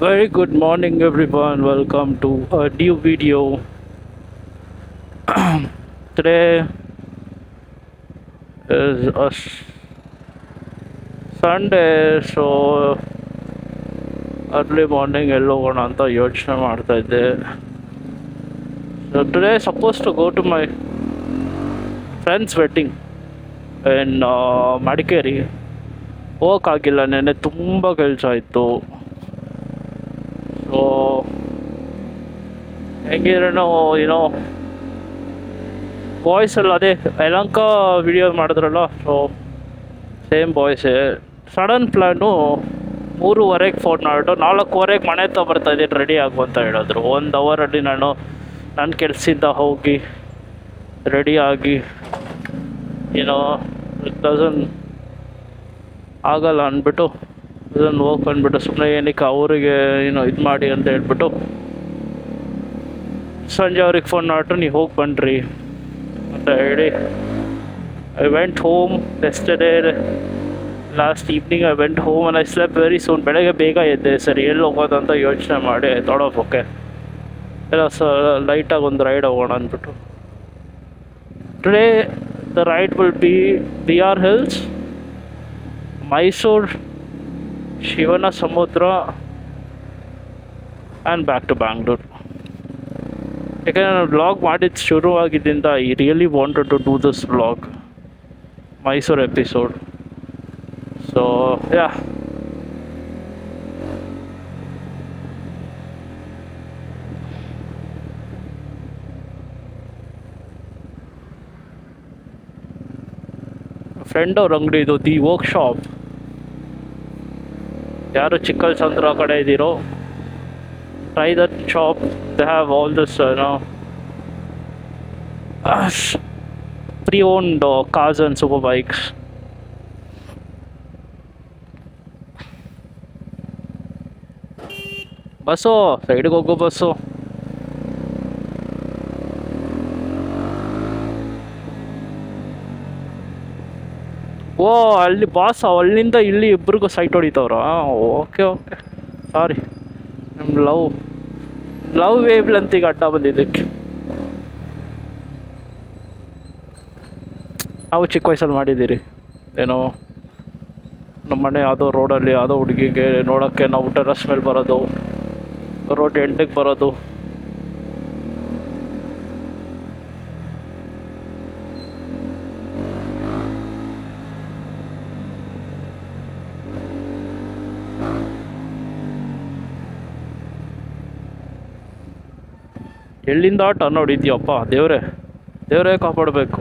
Very good morning, everyone. Welcome to a new video. Today is a Sunday, so early morning ಎಲ್ಲೋ ಹೋಗೋಣ ಅಂತ ಯೋಚನೆ ಮಾಡ್ತಾ ಇದ್ದೆ. So today I supposed to go to my friend's wedding in Madikeri. ಹೋಗೋಕ್ಕಾಗಿಲ್ಲ, ನೆನ್ನೆ ತುಂಬ ಕೆಲಸ ಇತ್ತು. ಸೊ ಹೆಂಗಿದ್ರೂ ಏನೋ ಬಾಯ್ಸ್ ಎಲ್ಲ ಅದೇ ಯಲಹಂಕ ವಿಡಿಯೋ ಮಾಡಿದ್ರಲ್ಲ, ಸೊ ಸೇಮ್ ಬಾಯ್ಸೇ. ಸಡನ್ ಪ್ಲ್ಯಾನು 3:30 ಫೋನ್ ಮಾಡಿಬಿಟ್ಟು 4:15 ಮನೆ ಹತ್ರ ಬರ್ತಾಯಿದ್ದೀನಿ, ರೆಡಿ ಆಗು ಅಂತ ಹೇಳಿದ್ರು. 1 ಅವರಲ್ಲಿ ನಾನು ನನ್ನ ಕೆಲಸದಿಂದ ಹೋಗಿ ರೆಡಿಯಾಗಿ ಏನೋ ಡಸನ್ ಆಗಲ್ಲ ಅಂದ್ಬಿಟ್ಟು ಅದನ್ನು ಹೋಗಿ ಬಂದ್ಬಿಟ್ಟು ಸುಮ್ಮನೆ ಏನಕ್ಕೆ ಅವರಿಗೆ ಏನೋ ಇದು ಮಾಡಿ ಅಂತ ಹೇಳ್ಬಿಟ್ಟು ಸಂಜೆ ಅವ್ರಿಗೆ ಫೋನ್ ಮಾಡಿಬಿಟ್ಟು ನೀವು ಹೋಗಿ ಬನ್ನಿರಿ ಅಂತ ಹೇಳಿ I went home. Yesterday last evening I went home and I ಸ್ಲೆಪ್ very soon. ಬೆಳಗ್ಗೆ ಬೇಗ ಎದ್ದೆ, ಸರಿ ಎಲ್ಲಿ ಹೋಗೋದು ಅಂತ ಯೋಚನೆ ಮಾಡಿ ಓಕೆ ಎಲ್ಲ ಲೈಟಾಗಿ ಒಂದು ರೈಡ್ ಹೋಗೋಣ ಅಂದ್ಬಿಟ್ಟು. Today the ride will be BR hills, Mysuru, Shivanasamudra and back to Bangalore. ಯಾಕೆಂದರೆ ನಾನು ವ್ಲಾಗ್ ಮಾಡಿದ್ದು ಶುರುವಾಗಿದ್ದರಿಂದ I really wanted to do this vlog, Mysuru episode. So yeah, friend ಅವ್ರ ಅಂಗಡಿ ಇದು, ದಿ ವರ್ಕ್ಶಾಪ್. ಯಾರು ಚಿಕ್ಕಲ್ಸಂದ್ರ ಕಡೆ ಇದ್ದೀರೋ, try that shop. They have all this pre-owned cars and super bikes. Bus ಸೈಡ್ಗೆ ಹೋಗೋ ಬಸ್ಸು. ಓ ಅಲ್ಲಿ ಬಾಸ್ ಅಲ್ಲಿಂದ ಇಲ್ಲಿ ಇಬ್ಬರಿಗೂ ಸೈಟ್ ಹೊಡಿತವ್ರ. ಓಕೆ ಸಾರಿ, ನಮ್ಮ ಲವ್ ವೇವ್ಲೆಂತಿಗೆ ಅಡ್ಡ ಬಂದಿದ್ದಕ್ಕೆ. ನಾವು ಚಿಕ್ಕ ವಯಸ್ಸಲ್ಲಿ ಮಾಡಿದ್ದೀರಿ ಏನೋ, ನಮ್ಮ ಮನೆ ಯಾವುದೋ ರೋಡಲ್ಲಿ ಯಾವುದೋ ಹುಡುಗಿಗೆ ನೋಡೋಕ್ಕೆ ನಾವು ಟೆರಸ್ ಮೇಲೆ ಬರೋದು, ರೋಡ್ ಎಂಡಿಗೆ ಬರೋದು. ಎಲ್ಲಿಂದ ಟರ್ನ್ ಹೊಡಿತೀಯಪ್ಪ, ದೇವರೇ ಕಾಪಾಡಬೇಕು.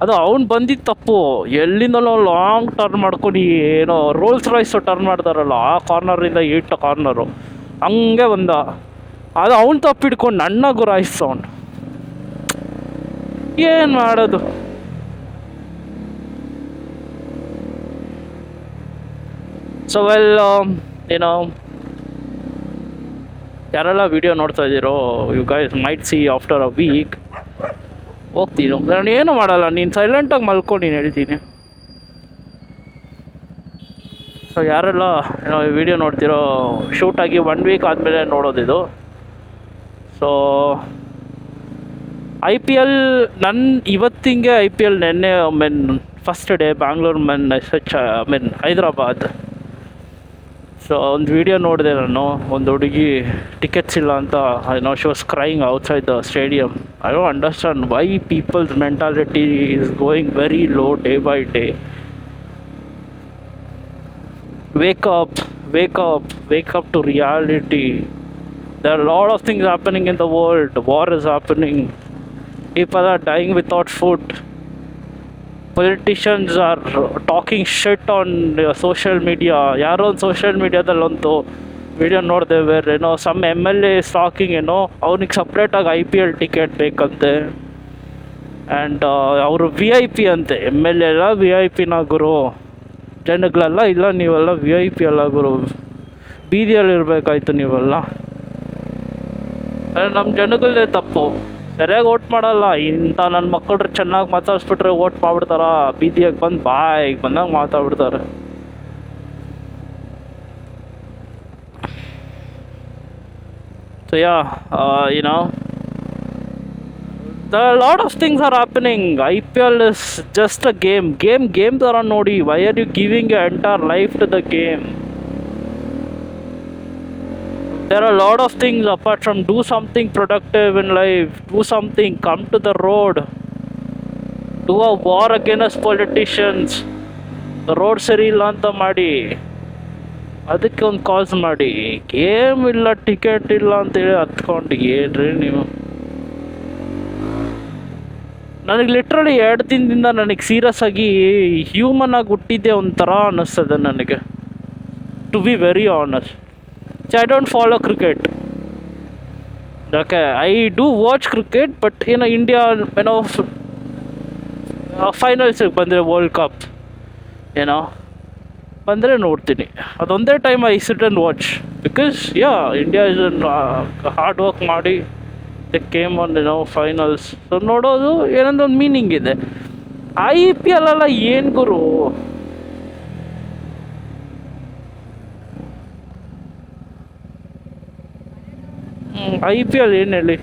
ಅದು ಅವ್ನು ಬಂದಿದ್ದು ತಪ್ಪು. ಎಲ್ಲಿಂದಲೋ ಲಾಂಗ್ ಟರ್ನ್ ಮಾಡ್ಕೊಂಡು ಏನೋ ರೋಲ್ಸ್ ರಾಯ್ಸು ಟರ್ನ್ ಮಾಡ್ತಾರಲ್ಲ, ಆ ಕಾರ್ನರಿಂದ ಕಾರ್ನರು ಹಂಗೆ ಬಂದ. ಅದು ಅವ್ನು ತಪ್ಪಿಡ್ಕೊಂಡು ನನ್ನ ಗುರಾಯಿಸ್ತು ಅವನು. ಏನು ಮಾಡೋದು? ಸೊ ವೆಲ್, ಏನೋ ಯಾರೆಲ್ಲ ವಿಡಿಯೋ ನೋಡ್ತಾ ಇದ್ದೀರೋ, you guys might see after a week ಹೋಗ್ತೀನಿ. ನಾನು ಏನೂ ಮಾಡಲ್ಲ, ನೀನು ಸೈಲೆಂಟಾಗಿ ಮಲ್ಕೊಂಡು ನೀನು ಹೇಳ್ತೀನಿ. ಸೊ ಯಾರೆಲ್ಲ ಏನೋ ಈ ವಿಡಿಯೋ ನೋಡ್ತಿರೋ, ಶೂಟಾಗಿ 1 ವೀಕ್ ಆದಮೇಲೆ ನೋಡೋದಿದು. ಸೊ IPL ನನ್ನ ಇವತ್ತಿಂಗೆ IPL ನೆನ್ನೆ first day Bangalore Hyderabad. So ಒಂದು ವಿಡಿಯೋ ನೋಡಿದೆ ನಾನು, ಒಂದು ಹುಡುಗಿ ಟಿಕೆಟ್ಸ್ ಇಲ್ಲ ಅಂತ she was crying outside the stadium. I don't understand why people's mentality is going very low day by day. wake up to reality. There are a lot of things happening in the world. War is happening. People are dying without food. Politicians are talking shit on social media. ಯಾರೋ ಒಂದು social ಮೀಡಿಯಾದಲ್ಲಂತೂ video ನೋಡಿದೆ, ಬೇರೆ ಏನೋ some MLA is talking, ಏನೋ ಅವ್ನಿಗೆ ಸಪ್ರೇಟಾಗಿ IPL ticket ಬೇಕಂತೆ. And ಅವರು VIP ಅಂತೆ. MLA ಎಲ್ಲ VIP ಗುರು, ಜನಗಳೆಲ್ಲ ಇಲ್ಲ, ನೀವೆಲ್ಲ VIP ಅಲ್ಲ ಗುರು, ಬೀದಿಯಲ್ಲಿ ಇರಬೇಕಾಯ್ತು ನೀವೆಲ್ಲ ನಮ್ಮ ಜನಗಳದೇ ತಪ್ಪು. ಸರಿಯಾಗಿ ಓಟ್ ಮಾಡಲ್ಲ. ಇಂಥ ನನ್ನ ಮಕ್ಕಳು ಚೆನ್ನಾಗಿ ಮಾತಾಡ್ಸ್ಬಿಟ್ರೆ ಓಟ್ ಮಾಡ್ಬಿಡ್ತಾರ. ಬೀದಿಯಾಗಿ ಬಂದು ಬಾಯಿಗೆ ಬಂದಾಗ ಮಾತಾಡ್ಬಿಡ್ತಾರೆ. So yeah, there are a lot of things are happening. IPL is just a game ತರ ನೋಡಿ. Why are you giving your entire life to the game? There are a lot of things apart from do something productive in life. Do something, come to the road. Do a war against politicians. The road ಸರಿ ಇಲ್ಲ ಅಂತ ಮಾಡಿ ಅದಕ್ಕೆ ಒಂದು ಕಾಸ್ ಮಾಡಿ. Game ಇಲ್ಲ, ticket ಇಲ್ಲ ಅಂತೇಳಿ ಹತ್ಕೊಂಡು ಏನ್ರಿ ನೀವು. ನನಗೆ ಲಿಟ್ರಲಿ 2 ದಿನದಿಂದ ನನಗೆ ಸೀರಿಯಸ್ ಆಗಿ ಹ್ಯೂಮನ್ ಆಗಿ ಹುಟ್ಟಿದ್ದೆ ಒಂಥರ ಅನ್ನಿಸ್ತದೆ ನನಗೆ, to be very honest. I don't follow cricket. Okay, I do watch cricket, but India ಫೈನಲ್ಸಿಗೆ ಬಂದರೆ ವರ್ಲ್ಡ್ ಕಪ್ ಬಂದರೆ ನೋಡ್ತೀನಿ. ಅದೊಂದೇ time I sit and watch, because India is hard work ಮಾಡಿ the came on finals. So ನೋಡೋದು ಏನಂದ್ರೆ ಒಂದು meaning ಇದೆ. IPL ಅಲ್ಲ ಏನು ಗುರು, IPL ಏನು ಹೇಳಿ.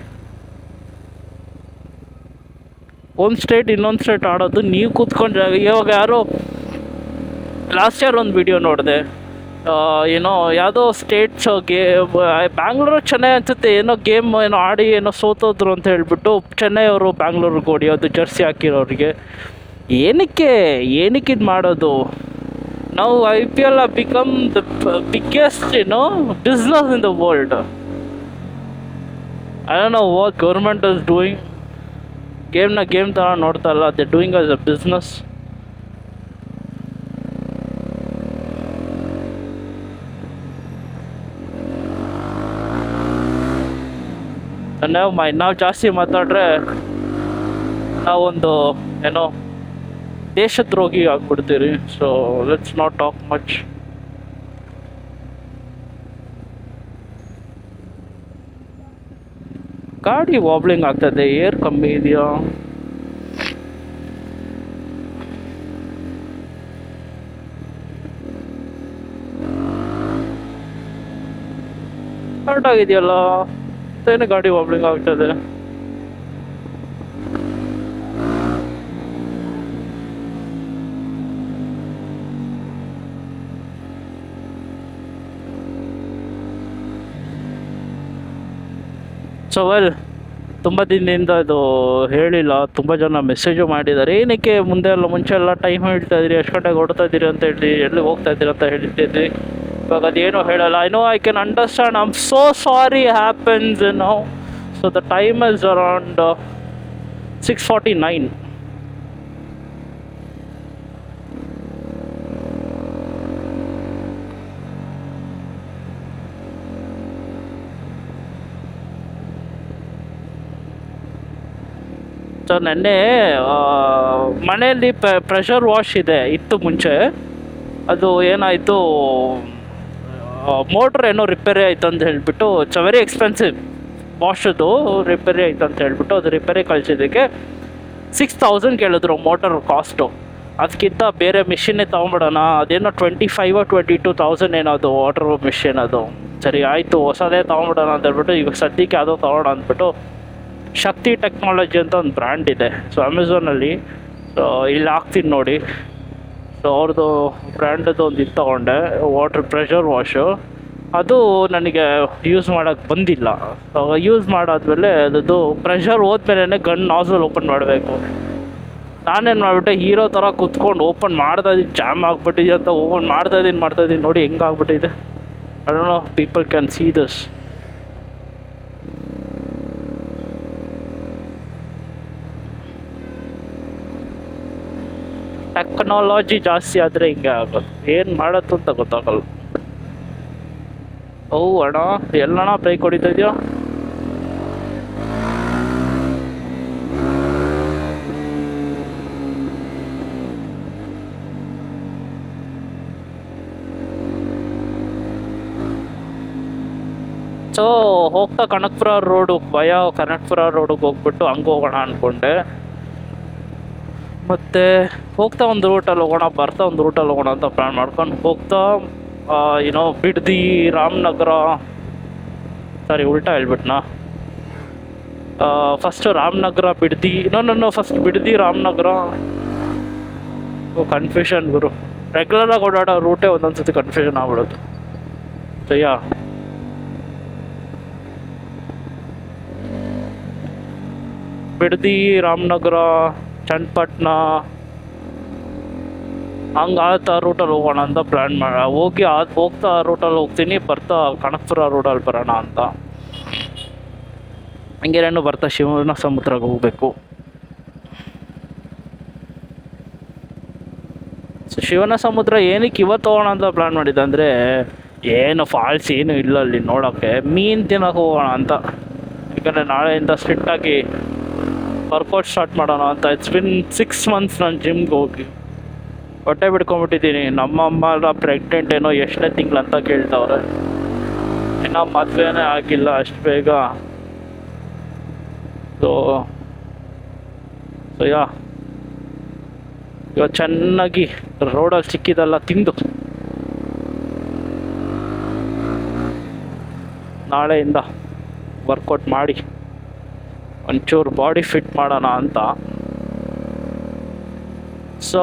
ಒಂದು ಸ್ಟೇಟ್ ಇನ್ನೊಂದು ಸ್ಟೇಟ್ ಆಡೋದು, ನೀವು ಕೂತ್ಕೊಂಡು ಇವಾಗ ಯಾರೋ ಲಾಸ್ಟ್ ಇಯರ್ ಒಂದು ವಿಡಿಯೋ ನೋಡಿದೆ. ಯಾವುದೋ ಸ್ಟೇಟ್ಸ್ಗೆ ಬ್ಯಾಂಗ್ಳೂರು ಚೆನ್ನೈ ಅನ್ಸುತ್ತೆ ಗೇಮ್ ಆಡಿ ಸೋತೋದ್ರು ಅಂತ ಹೇಳ್ಬಿಟ್ಟು ಚೆನ್ನೈ ಅವರು ಬ್ಯಾಂಗ್ಳೂರಿಗೆ ಹೊಡಿಯೋದು ಜರ್ಸಿ ಹಾಕಿರೋರಿಗೆ. ಏನಕ್ಕೆ ಇದು ಮಾಡೋದು? ನಾವು IPL become the biggest business in the world. I don't know what government is doing. Game ಥರ ನೋಡ್ತಾ ಇಲ್ಲ, they doing as a business. ನಾವು ಜಾಸ್ತಿ ಮಾತಾಡ್ರೆ ನಾವೊಂದು ದೇಶದ್ರೋಹಿ ಆಗ್ಬಿಡ್ತೀರಿ. So let's not talk much. ಗಾಡಿ ವಾಬ್ಲಿಂಗ್ ಆಗ್ತದೆ, ಏರ್ ಕಮ್ಮಿ ಇದೆಯಾ? ಕರೆಕ್ಟ್ ಆಗಿದೆಯಲ್ಲ, ಮತ್ತೇನು ಗಾಡಿ ವಾಬ್ಲಿಂಗ್ ಆಗ್ತದೆ? ಸೊ ವೆಲ್, ತುಂಬ ದಿನದಿಂದ ಇದು ಹೇಳಿಲ್ಲ. ತುಂಬ ಜನ ಮೆಸೇಜು ಮಾಡಿದ್ದಾರೆ, ಏನಕ್ಕೆ ಮುಂಚೆ ಎಲ್ಲ ಟೈಮ್ ಹೇಳ್ತಾ ಇದ್ರಿ, ಎಷ್ಟು ಗಂಟೆಗೆ ಹೊಡ್ತಾ ಇದ್ದೀರಿ ಅಂತ ಹೇಳಿ, ಎಲ್ಲಿ ಹೋಗ್ತಾ ಇದ್ದೀರಿ ಅಂತ ಹೇಳ್ತಿದ್ರಿ. ಇವಾಗ ಅದೇನೋ ಹೇಳಲ್ಲ. I can understand. I am so sorry happens. So the time is around 6:49. So ನೆನ್ನೆ ಮನೆಯಲ್ಲಿ ಪ್ರೆಷರ್ ವಾಶ್ ಇತ್ತು ಮುಂಚೆ. ಅದು ಏನಾಯಿತು, ಮೋಟ್ರ್ ಏನೋ ರಿಪೇರಿ ಆಯಿತು ಅಂತ ಹೇಳಿಬಿಟ್ಟು, ಇಟ್ಸ್ ವೆರಿ ಎಕ್ಸ್ಪೆನ್ಸಿವ್ ವಾಶದು. ರಿಪೇರಿ ಆಯಿತು ಅಂತ ಹೇಳ್ಬಿಟ್ಟು ಅದು ರಿಪೇರಿ ಕಳಿಸಿದ್ದಕ್ಕೆ 6,000 ಕೇಳಿದ್ರು ಮೋಟರ್ ಕಾಸ್ಟು. ಅದಕ್ಕಿಂತ ಬೇರೆ ಮಿಷಿನ್ನೇ ತೊಗೊಂಬಿಡೋಣ, ಅದೇನೋ 25,000 or 22,000 ಏನೋ ಅದು ವಾಟರ್ ಮಿಷಿನ್. ಅದು ಸರಿ ಆಯಿತು, ಹೊಸದೇ ತೊಗೊಂಬಿಡೋಣ ಅಂತ ಹೇಳ್ಬಿಟ್ಟು ಇವಾಗ ಸದ್ಯಕ್ಕೆ ಅದು ತೊಗೊಳೋಣ ಅಂದ್ಬಿಟ್ಟು ಶಕ್ತಿ ಟೆಕ್ನಾಲಜಿ ಅಂತ ಒಂದು ಬ್ರ್ಯಾಂಡ್ ಇದೆ. ಸೊ ಅಮೆಝಾನಲ್ಲಿ ಇಲ್ಲಿ ಹಾಕ್ತೀನಿ ನೋಡಿ. ಸೊ ಅವ್ರದ್ದು ಬ್ರ್ಯಾಂಡದ್ದು ಒಂದು ಇದು ತೊಗೊಂಡೆ, ವಾಟರ್ ಪ್ರೆಷರ್ ವಾಶು. ಅದು ನನಗೆ ಯೂಸ್ ಮಾಡೋಕ್ಕೆ ಬಂದಿಲ್ಲ. ಯೂಸ್ ಮಾಡಾದ್ಮೇಲೆ ಅದು ಪ್ರೆಷರ್ ಹೋದ್ಮೇಲೆ ಗನ್ ನಾಸಲ್ ಓಪನ್ ಮಾಡಬೇಕು. ನಾನೇನು ಮಾಡಿಬಿಟ್ಟೆ, ಹೀರೋ ಥರ ಕುತ್ಕೊಂಡು ಓಪನ್ ಮಾಡ್ತಾಯಿದ್ದೀನಿ, ಜಾಮ್ ಆಗಿಬಿಟ್ಟಿದೆ ಅಂತ ಓಪನ್ ಮಾಡ್ತಾಯಿದ್ದೀನಿ. ನೋಡಿ ಹೆಂಗಾಗ್ಬಿಟ್ಟಿದೆ. I don't know people can see this. Technology ಜಾಸ್ತಿ ಆದರೆ ಹಿಂಗೆ ಆಗೋದು. ಏನು ಮಾಡೋದು ಅಂತ ಗೊತ್ತಾಗಲ್ಲ. ಅಣ್ಣ, ಎಲ್ಲಣ್ಣ ಬ್ರೇಕ್ ಹೊಡಿತಾ ಇದೆಯಾ? ಸೊ ಹೋಗ್ತಾ ಕನಕಪುರ ರೋಡು ಕನಕಪುರ ರೋಡಿಗೆ ಹೋಗ್ಬಿಟ್ಟು ಹಂಗೆ ಹೋಗೋಣ ಅಂದ್ಕೊಂಡೆ. ಮತ್ತು ಹೋಗ್ತಾ ಒಂದು ರೂಟಲ್ಲಿ ಹೋಗೋಣ, ಬರ್ತಾ ಒಂದು ರೂಟಲ್ಲಿ ಹೋಗೋಣ ಅಂತ ಪ್ಲ್ಯಾನ್ ಮಾಡ್ಕೊಂಡು ಹೋಗ್ತಾ ಬಿಡ್ದಿ ರಾಮನಗರ, ಸಾರಿ ಉಲ್ಟಾ ಹೇಳ್ಬಿಟ್ನಾ, first Ramanagara Bidadi, first Bidadi Ramanagara. Confusion ಗುರು, ರೆಗ್ಯುಲರಾಗಿ ಓಡಾಡೋ ರೂಟೇ ಒಂದೊಂದು ಸತಿ ಕನ್ಫ್ಯೂಷನ್ ಆಗ್ಬಿಡೋದು. ಸೊ ಬಿಡ್ದಿ, ರಾಮನಗರ, ಚನ್ನಪಟ್ಟಣ ಹಂಗೆ ಆ ರೂಟಲ್ಲಿ ಹೋಗೋಣ ಅಂತ ಪ್ಲ್ಯಾನ್ ಹೋಗ್ತಾ ಆ ರೂಟಲ್ಲಿ ಹೋಗ್ತೀನಿ, ಬರ್ತಾ ಕನಕಪುರ ರೋಡಲ್ಲಿ ಬರೋಣ ಅಂತ. ಹಂಗೇನೇನು ಬರ್ತಾ ಶಿವನ ಸಮುದ್ರಕ್ಕೆ ಹೋಗಬೇಕು. ಸೊ ಶಿವನ ಸಮುದ್ರ ಏನಕ್ಕೆ ಇವತ್ತು ಹೋಗೋಣ ಅಂತ ಪ್ಲ್ಯಾನ್ ಮಾಡಿದ್ದೆ ಅಂದರೆ, ಏನು ಫಾಲ್ಸ್ ಏನು ಇಲ್ಲ ಅಲ್ಲಿ ನೋಡೋಕ್ಕೆ, ಮೀನು ತಿನ್ನೋಕೆ ಹೋಗೋಣ ಅಂತ. ಯಾಕಂದರೆ ನಾಳೆಯಿಂದ ಸ್ಟ್ರಿಕ್ಟಾಗಿ ವರ್ಕೌಟ್ ಸ್ಟಾರ್ಟ್ ಮಾಡೋಣ ಅಂತ. ಇಟ್ಸ್ ಬಿನ್ 6 months ನಾನು ಜಿಮ್ಗೆ ಹೋಗಿ ಹೊಟ್ಟೆ ಬಿಡ್ಕೊಂಬಿಟ್ಟಿದ್ದೀನಿ. ನಮ್ಮ ಅಮ್ಮ ಎಲ್ಲ ಪ್ರೆಗ್ನೆಂಟ್ ಏನೋ ಎಷ್ಟನೇ ತಿಂಗಳು ಅಂತ ಕೇಳ್ತವ್ರೆ. ಇನ್ನೂ ಮದುವೆನೇ ಆಗಿಲ್ಲ ಅಷ್ಟು ಬೇಗ. ಸೊ ಇವಾಗ ಚೆನ್ನಾಗಿ ರೋಡಲ್ಲಿ ಸಿಕ್ಕಿದೆಲ್ಲ ತಿಂದು ನಾಳೆಯಿಂದ ವರ್ಕೌಟ್ ಮಾಡಿ ಒಂಚೂರು ಬಾಡಿ ಫಿಟ್ ಮಾಡೋಣ ಅಂತ. So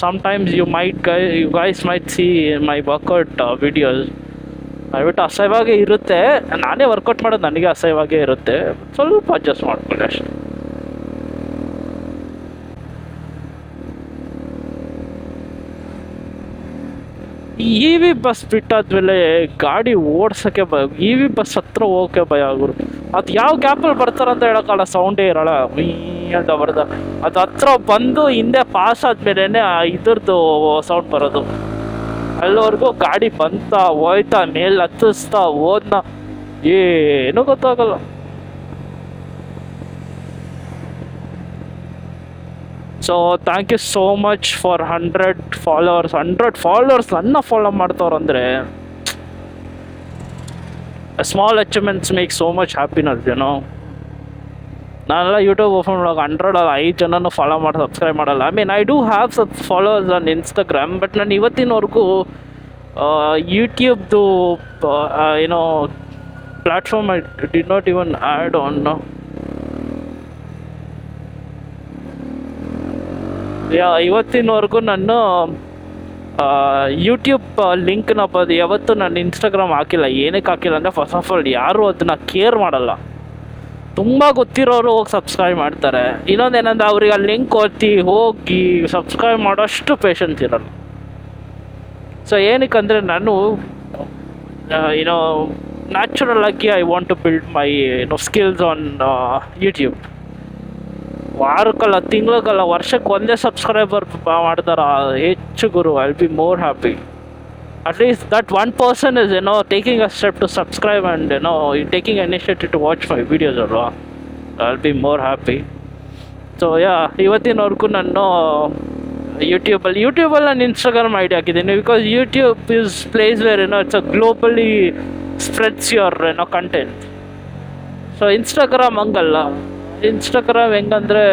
sometimes you guys might see my workout videos. ದಯವಿಟ್ಟು ಅಸಹ್ಯವಾಗೇ ಇರುತ್ತೆ, ನಾನೇ ವರ್ಕೌಟ್ ಮಾಡೋದು ನನಗೆ ಅಸಹ್ಯವಾಗೇ ಇರುತ್ತೆ, ಸ್ವಲ್ಪ ಅಡ್ಜಸ್ಟ್ ಮಾಡ್ಕೊಳ್ಳಿ ಅಷ್ಟೇ. ಇ ವಿ ಬಸ್ ಬಿಟ್ಟಾದ್ಮೇಲೆ ಗಾಡಿ ಓಡ್ಸೋಕ್ಕೆ ಇ ವಿ ಬಸ್ ಹತ್ರ ಹೋಗೋಕ್ಕೆ ಭಯ ಗುರು. ಅದು ಯಾವ ಗ್ಯಾಪಲ್ಲಿ ಬರ್ತಾರಂತ ಹೇಳೋಕ್ಕಲ್ಲ, ಸೌಂಡೇ ಇರೋಲ್ಲ ಅಂತ ಬರ್ದ. ಅದು ಹತ್ರ ಬಂದು ಹಿಂದೆ ಪಾಸ್ ಆದ್ಮೇಲೆ ಇದ್ರದ್ದು ಸೌಂಡ್ ಬರೋದು. ಅಲ್ಲಿವರೆಗೂ ಗಾಡಿ ಬಂತಾ ಹೋಯ್ತಾ ಮೇಲೆ ಹತ್ತಿಸ್ತಾ ಹೋದ್ನ ಏನೂ ಗೊತ್ತಾಗಲ್ಲ. So thank you so much for 100 followers. 100 followers ನನ್ನ ಫಾಲೋ ಮಾಡ್ತವ್ರಂದರೆ small achievements make so much happiness ನಾನೆಲ್ಲ ಯೂಟ್ಯೂಬ್ ಓಪನ್ ಮಾಡೋಕೆ 5 ಜನನೂ ಫಾಲೋ ಮಾಡಿ ಸಬ್ಸ್ಕ್ರೈಬ್ ಮಾಡಲ್ಲ. I mean I do have some followers on Instagram, but ನಾನು ಇವತ್ತಿನವರೆಗೂ ಯೂಟ್ಯೂಬ್ದು platform I did not even add on. ಇವತ್ತಿನವರೆಗೂ ನಾನು ಯೂಟ್ಯೂಬ್ ಲಿಂಕ್ನ ಯಾವತ್ತೂ ನಾನು ಇನ್ಸ್ಟಾಗ್ರಾಮ್ ಹಾಕಿಲ್ಲ. ಏನಕ್ಕೆ ಹಾಕಿಲ್ಲ ಅಂದರೆ, ಫಸ್ಟ್ ಆಫ್ ಆಲ್ ಯಾರೂ ಅದನ್ನು ಕೇರ್ ಮಾಡಲ್ಲ. ತುಂಬ ಗೊತ್ತಿರೋರು ಹೋಗಿ ಸಬ್ಸ್ಕ್ರೈಬ್ ಮಾಡ್ತಾರೆ. ಇನ್ನೊಂದೇನಂದ್ರೆ ಅವ್ರಿಗೆ ಆ ಲಿಂಕ್ ಹೋಗಿ ಸಬ್ಸ್ಕ್ರೈಬ್ ಮಾಡೋಷ್ಟು ಪೇಷನ್ಸ್ ಇರಲ್ಲ. ಸೊ ಏನಕ್ಕಂದರೆ ನಾನು ನ್ಯಾಚುರಲ್ ಆಗಿ I want to build my skills on YouTube. ವಾರಕ್ಕಲ್ಲ, ತಿಂಗಳಿಗಲ್ಲ, ವರ್ಷಕ್ಕೆ ಒಂದೇ ಸಬ್ಸ್ಕ್ರೈಬರ್ ಮಾಡ್ತಾರ ಹೆಚ್ಚು ಗುರು. I will be more happy. At least that one person is taking a step to subscribe and taking initiative to watch my videos ಅಲ್ವಾ, I'll be more happy. So ಇವತ್ತಿನವರೆಗೂ ನಾನು ಯೂಟ್ಯೂಬಲ್ಲಿ ನಾನು ಇನ್ಸ್ಟಾಗ್ರಾಮ್ ಐಡಿ ಹಾಕಿದ್ದೀನಿ. Because YouTube is place where it's a globally spreads your content. So Instagram ಹಂಗಲ್ಲ. Instagram ಹೆಂಗಂದರೆ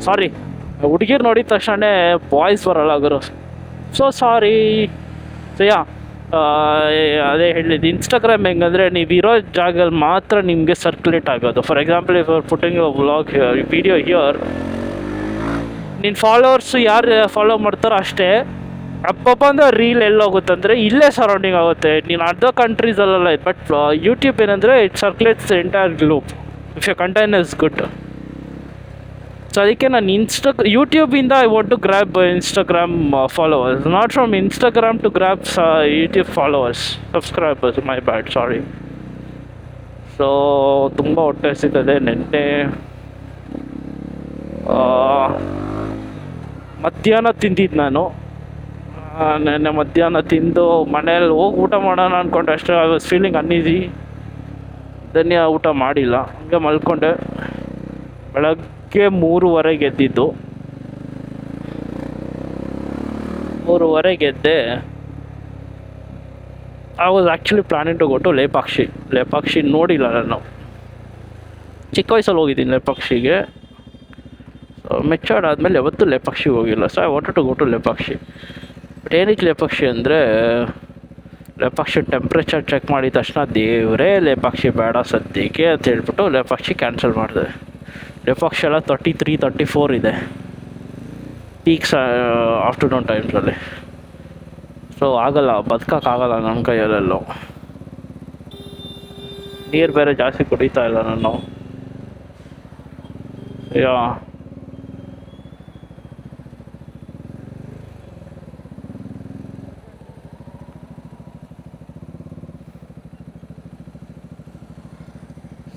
ಸಾರಿ, ಹುಡುಗಿರು ನೋಡಿದ ತಕ್ಷಣ ಬಾಯ್ಸ್ ಬರಲ್ಲ ಗುರು. So sorry. ಸೊ ಅದೇ ಹೇಳಿದ್ದು, ಇನ್ಸ್ಟಾಗ್ರಾಮ್ ಹೆಂಗಂದರೆ ನೀವು ಇರೋ ಜಾಗದಲ್ಲಿ ಮಾತ್ರ ನಿಮಗೆ ಸರ್ಕ್ಯುಲೇಟ್ ಆಗೋದು. For example, if are putting a vlog video here, ನಿನ್ನ ಫಾಲೋವರ್ಸು ಯಾರು ಫಾಲೋ ಮಾಡ್ತಾರೋ ಅಷ್ಟೇ. ಅಪ್ಪಪ್ಪ ಅಂದರೆ ರೀಲ್ ಎಲ್ಲೋಗುತ್ತಂದರೆ ಇಲ್ಲೇ ಸರೌಂಡಿಂಗ್ ಆಗುತ್ತೆ. ನೀನು ಅದರ್ ಕಂಟ್ರೀಸಲ್ಲ. ಬಟ್ ಯೂಟ್ಯೂಬ್ ಏನಂದರೆ it circulates the entire globe if your content is good. So ಅದಕ್ಕೆ ನಾನು ಯೂಟ್ಯೂಬಿಂದ I want to grab Instagram followers, not from Instagram to grab YouTube followers, subscribers. My bad, sorry. So ತುಂಬ ಹೊಟ್ಟೆ ಹಸಿತದೆ. ನೆನ್ನೆ ಮಧ್ಯಾಹ್ನ ತಿಂದಿದ್ದು ನಾನು. ನೆನ್ನೆ ಮಧ್ಯಾಹ್ನ ತಿಂದು ಮನೇಲಿ ಹೋಗಿ ಊಟ ಮಾಡೋಣ ಅಂದ್ಕೊಂಡೆ ಅಷ್ಟೇ. I was feeling uneasy. Dhanya ಊಟ ಮಾಡಿಲ್ಲ, ಹಂಗೆ ಮಲ್ಕೊಂಡೆ. ಬೆಳಗ್ಗೆ 3:30ಗೆ ಎದ್ದಿದ್ದು. 3:30ಗೆ ಎದ್ದೆ. I was actually planning to go to Lepakshi. Lepakshi ನೋಡಿಲ್ಲ ನಾನು, ಚಿಕ್ಕ ವಯಸ್ಸಲ್ಲಿ ಹೋಗಿದ್ದೀನಿ ಲೇಪಾಕ್ಷಿಗೆ. ಮೆಚೂರ್ಡ್ ಆದಮೇಲೆ ಯಾವತ್ತೂ ಲೇಪಾಕ್ಷಿಗೆ ಹೋಗಿಲ್ಲ. So I wanted to go to Lepakshi. But ಏನಕ್ಕೆ ಲೇಪಾಕ್ಷಿ ಅಂದರೆ, ಲೇಪಾಕ್ಷಿ ಟೆಂಪ್ರೇಚರ್ ಚೆಕ್ ಮಾಡಿದ ತಕ್ಷಣ ದೇವರೇ ಲೇಪಾಕ್ಷಿ ಬೇಡ ಸದ್ಯಕ್ಕೆ ಅಂತ ಹೇಳ್ಬಿಟ್ಟು ಲೇಪಾಕ್ಷಿ ಕ್ಯಾನ್ಸಲ್ ಮಾಡಿದೆ. ಲೇಪಾಕ್ಷಿ ಎಲ್ಲ 33, 34 ಇದೆ ಪೀಕ್ಸ್ ಆಫ್ಟರ್ನೂನ್ ಟೈಮ್ಸಲ್ಲಿ. ಸೊ ಆಗಲ್ಲ, ಬದುಕೋಕ್ಕಾಗಲ್ಲ ನನ್ನ ಕೈಯಲ್ಲೆಲ್ಲೋ. ನೀರು ಬೇರೆ ಜಾಸ್ತಿ ಕುಡಿತಾ ಇಲ್ಲ ನಾನು. ಯಾ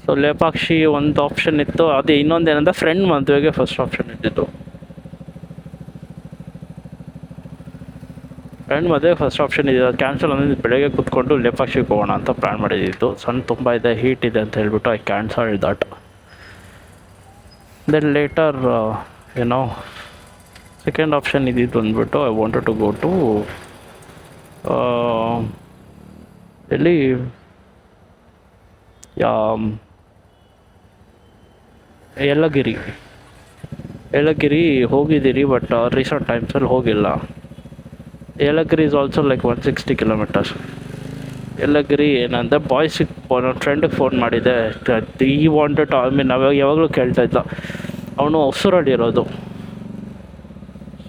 ಸೊ ಲೇಪಾಕ್ಷಿ ಒಂದು ಆಪ್ಷನ್ ಇತ್ತು. ಅದೇ ಇನ್ನೊಂದೇನಂದ್ರೆ ಫ್ರೆಂಡ್ ಮದುವೆಗೆ ಫಸ್ಟ್ ಆಪ್ಷನ್ ಇದ್ದಿದ್ದು. ಫ್ರೆಂಡ್ ಮದುವೆಗೆ ಫಸ್ಟ್ ಆಪ್ಷನ್ ಇದೆ, ಅದು ಕ್ಯಾನ್ಸಲ್ ಅಂದರೆ ಬೆಳಗ್ಗೆ ಕೂತ್ಕೊಂಡು ಲೇಪಾಕ್ಷಿಗೆ ಹೋಗೋಣ ಅಂತ ಪ್ಲ್ಯಾನ್ ಮಾಡಿದ್ದಿತ್ತು. ಸಣ್ಣ ತುಂಬ ಇದೆ, ಹೀಟ್ ಇದೆ ಅಂತ ಹೇಳ್ಬಿಟ್ಟು I cancel that. Then later ಏನೋ ಸೆಕೆಂಡ್ ಆಪ್ಷನ್ ಇದ್ದಿದ್ದು ಅಂದ್ಬಿಟ್ಟು I wanted to go to ಎಲ್ಲಿ ಯಲ್ಲಗಿರಿ ಹೋಗಿದ್ದೀರಿ, ಬಟ್ ರೀಸೆಂಟ್ ಟೈಮ್ಸಲ್ಲಿ ಹೋಗಿಲ್ಲ. Yelagiri is also like 160 kilometers. Yelagiri ಏನಂದರೆ ಬಾಯ್ಸಿಗೆ ನನ್ನ ಫ್ರೆಂಡಿಗೆ ಫೋನ್ ಮಾಡಿದ್ದೆ. ಈ ವಾಂಟೆಡ್, ಐ ಮೀನ್ ಯಾವಾಗಲೂ ಕೇಳ್ತಾ ಇದ್ದ. ಅವನು ಹೊಸೂರಲ್ಲಿ ಇರೋದು.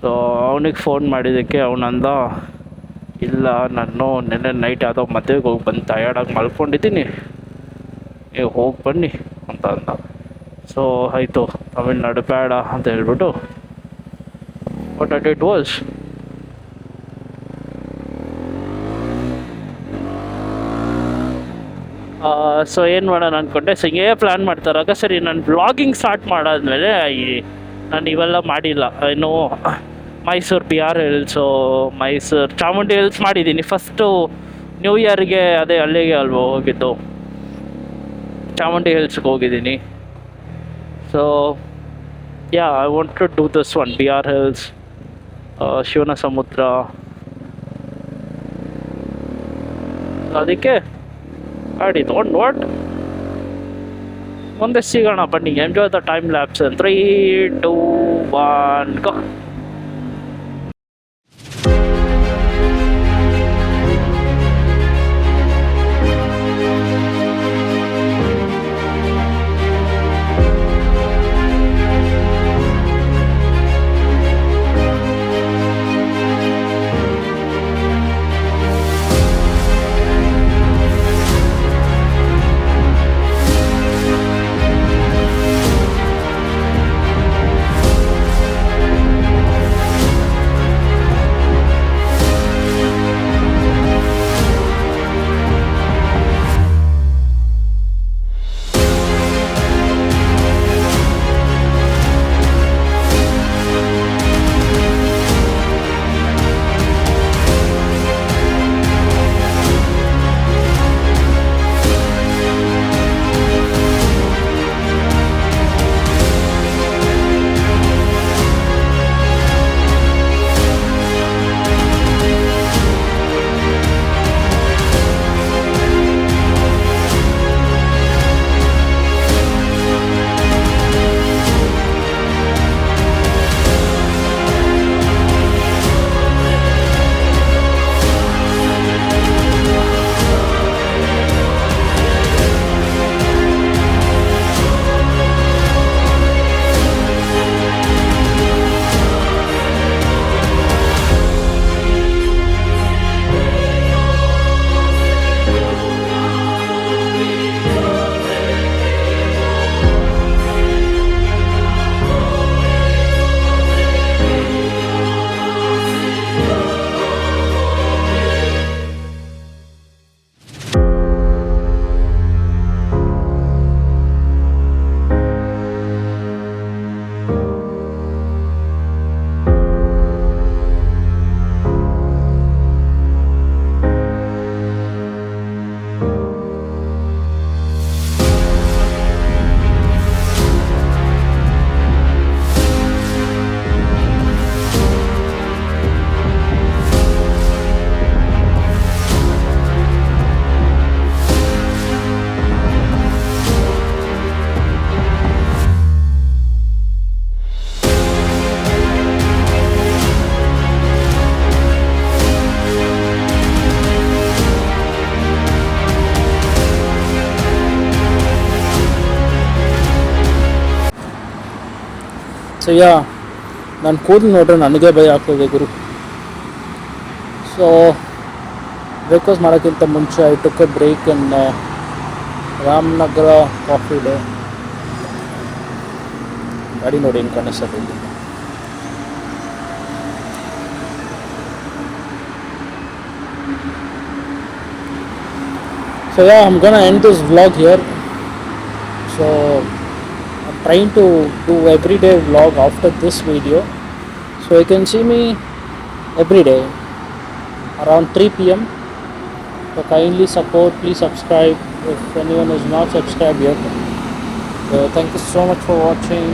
ಸೊ ಅವನಿಗೆ ಫೋನ್ ಮಾಡಿದ್ದಕ್ಕೆ ಅವನಂದ, ಇಲ್ಲ ನಾನು ನೆನ್ನೆ ನೈಟ್ ಯಾವುದೋ ಮದುವೆಗೆ ಹೋಗಿ ಬಂದು ಟಯರ್ಡಾಗಿ ಮಲ್ಕೊಂಡಿದ್ದೀನಿ, ನೀವು ಹೋಗಿ ಬನ್ನಿ ಅಂತ ಅಂದ. ಸೊ ಆಯಿತು, ತಮಿಳ್ನಾಡು ಬೇಡ ಅಂತ ಹೇಳ್ಬಿಟ್ಟು what I did was so ಏನು ಮಾಡೋಣ ಅಂದ್ಕೊಂಡೆ. ಸೊ ಹಿಂಗೇ ಪ್ಲ್ಯಾನ್ ಮಾಡ್ತಾರಾಗ ಸರಿ ನಾನು ವ್ಲಾಗಿಂಗ್ ಸ್ಟಾರ್ಟ್ ಮಾಡಾದ್ಮೇಲೆ ನಾನು ಇವೆಲ್ಲ ಮಾಡಿಲ್ಲ. ಇನ್ನು Mysuru BR hills, Mysuru Chamundi hills ಮಾಡಿದ್ದೀನಿ. ಫಸ್ಟು ನ್ಯೂ ಇಯರ್ಗೆ ಅದೇ ಅಲ್ಲಿಗೆ ಅಲ್ವ ಹೋಗಿದ್ದು, ಚಾಮುಂಡಿ ಹಿಲ್ಸ್ಗೆ ಹೋಗಿದ್ದೀನಿ. So yeah I want to do this one, BR hills, Shivanasamudra. ಅದಕ್ಕೆ ಆಡಿದ್ದು ವಾಟ್ ಮುಂದೆ ಸಿಗೋಣ ಬನ್ನಿ. Enjoy the time lapse. 3, 2, 1 go. So yeah ನಾನು ಕೂದಲು ನೋಡ್ರೆ ನನಗೆ ಭಯ ಆಗ್ತದೆ ಗುರು. ಸೊ ಬ್ರೇಕ್ಫಾಸ್ಟ್ ಮಾಡೋಕ್ಕಿಂತ ಮುಂಚೆ I took a break in Ramanagara coffee day. ಗಾಡಿ ನೋಡಿ ಹೆಂಗೆ ಕಾಣಿಸ್ತದೆ ಇಲ್ಲಿ. So yeah, I'm gonna end this vlog here. So I'm trying to do everyday vlog after this video, so you can see me every day around 3 p.m. So kindly support, please subscribe if anyone is not subscribed yet. So thank you so much for watching.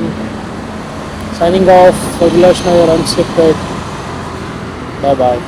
Signing off, Abhilash Nair Unscripted. Bye bye.